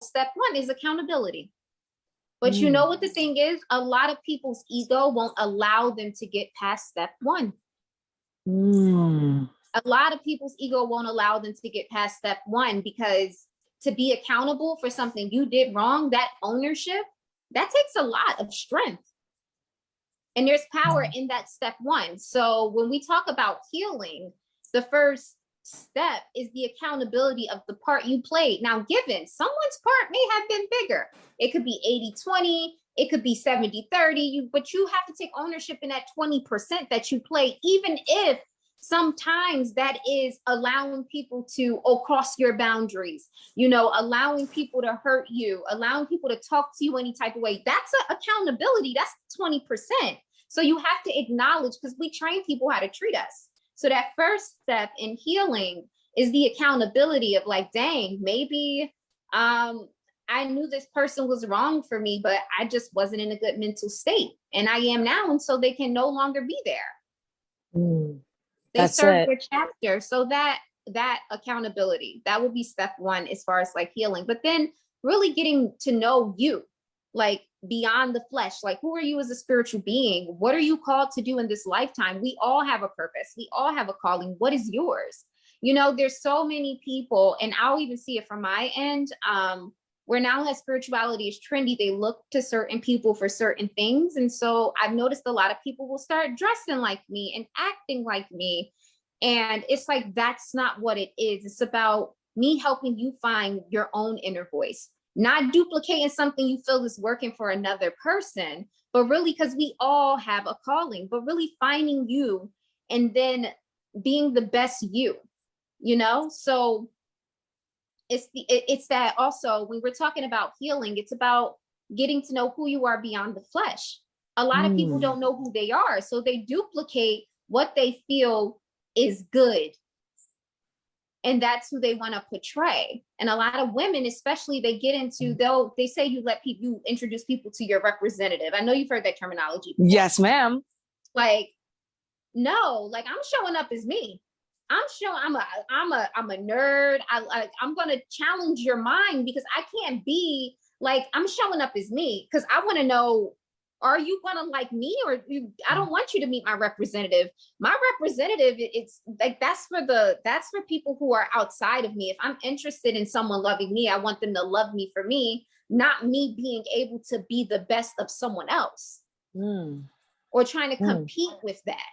step one is accountability. But you know what the thing is? A lot of people's ego won't allow them to get past step one. A lot of people's ego won't allow them to get past step one, because to be accountable for something you did wrong, that ownership, that takes a lot of strength. And there's power in that step one. So when we talk about healing, the first step is the accountability of the part you played. Now, given someone's part may have been bigger, it could be 80-20, it could be 70-30, but you have to take ownership in that 20% that you play, even if sometimes that is allowing people to cross your boundaries, allowing people to hurt you, allowing people to talk to you any type of way. That's accountability. That's 20%. So you have to acknowledge, because we train people how to treat us. So that first step in healing is the accountability of like, dang, maybe I knew this person was wrong for me, but I just wasn't in a good mental state. And I am now. And so they can no longer be there. They serve their chapter. So that accountability, that would be step one as far as like healing. But then really getting to know you, like beyond the flesh, like who are you as a spiritual being? What are you called to do in this lifetime? We all have a purpose. We all have a calling. What is yours? There's so many people, and I'll even see it from my end, where now as spirituality is trendy, they look to certain people for certain things. And so I've noticed a lot of people will start dressing like me and acting like me. And it's like, that's not what it is. It's about me helping you find your own inner voice, not duplicating something you feel is working for another person, but really, because we all have a calling, but really finding you and then being the best you, So it's that also when we're talking about healing, it's about getting to know who you are beyond the flesh. A lot of people don't know who they are, so they duplicate what they feel is good. And that's who they want to portray. And a lot of women, especially, they get into, they say you introduce people to your representative. I know you've heard that terminology before. Yes, ma'am. Like, no, like I'm showing up as me. I'm a nerd. I'm going to challenge your mind, because I can't be like, I'm showing up as me because I want to know, are you going to like me, or I don't want you to meet my representative. My representative, it's like, that's for people who are outside of me. If I'm interested in someone loving me, I want them to love me for me, not me being able to be the best of someone else or trying to compete with that.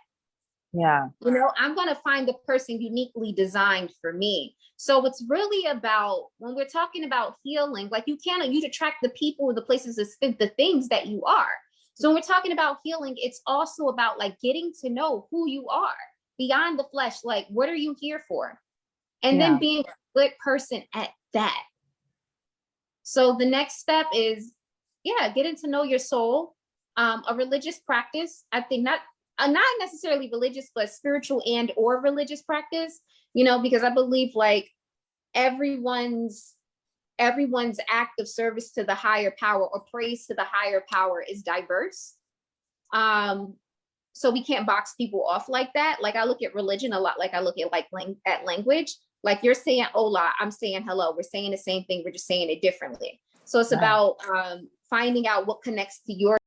Yeah. I'm going to find the person uniquely designed for me. So it's really about, when we're talking about healing, like you attract the people, the places, the things that you are. So when we're talking about healing, it's also about like getting to know who you are beyond the flesh. Like, what are you here for? And then being a good person at that. So the next step is, getting to know your soul. A religious practice, I think not necessarily religious, but spiritual and or religious practice, because I believe like everyone's act of service to the higher power or praise to the higher power is diverse. So we can't box people off like that. Like I look at religion a lot like I look at language. Like you're saying hola, I'm saying hello. We're saying the same thing, we're just saying it differently. So it's about finding out what connects to your